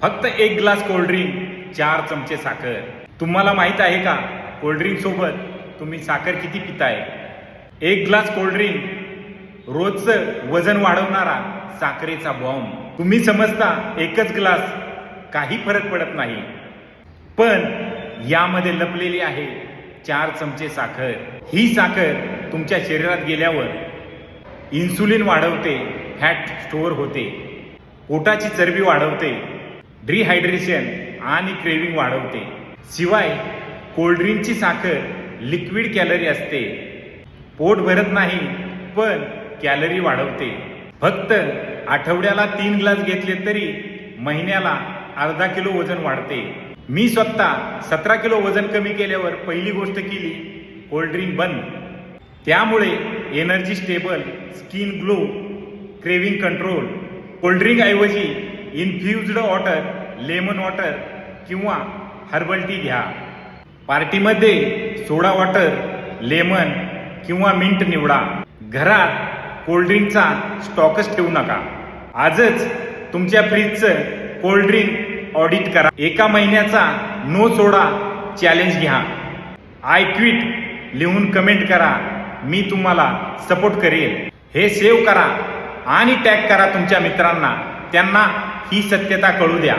फक्त 1 glass cold drink, 4 चमचे साखर. तुम्हाला माहित आहे का कोल्ड्रिंक सोबत तुम्ही साखर किती पिताय? 1 ग्लास कोल्ड्रिंक रोजचं वजन वाढवणारा साखरेचा बॉम्ब. तुम्ही समजता एकच ग्लास काही फरक पडत नाही, पण यामध्ये लपलेली आहे 4 चमचे साखर. ही साखर तुमच्या शरीरात गेल्यावर इन्सुलिन वाढवते, फॅट स्टोअर होते, पोटाची चरबी वाढवते, डिहायड्रेशन आणि क्रेविंग वाढवते. शिवाय कोल्ड्रिंकची साखर लिक्विड कॅलरी असते. पोट भरत नाही पण कॅलरी वाढवते. फक्त आठवड्याला 3 ग्लास घेतले तरी महिन्याला अर्धा किलो वजन वाढते. मी स्वतः 17 किलो वजन कमी केल्यावर पहिली गोष्ट केली कोल्ड्रिंक बंद. त्यामुळे energy stable, skin glow, craving control. Cold drink ऐवजी इन्फ्युज्ड वॉटर, लेमन वॉटर किंवा हर्बल टी घ्या. पार्टीमध्ये सोडा वॉटर, लेमन किंवा मिंट निवडा. घरात कोल्ड्रिंकचा स्टॉकच ठेवू नका. आजच तुमच्या फ्रीजचं कोल्ड्रिंक ऑडिट करा. 1 महिन्याचा नो सोडा चॅलेंज घ्या. आय क्विट लिहून कमेंट करा. मी तुम्हाला सपोर्ट करेन. हे सेव्ह करा आणि टॅग करा तुमच्या मित्रांना. त्यांना ही सत्यता कळू द्या.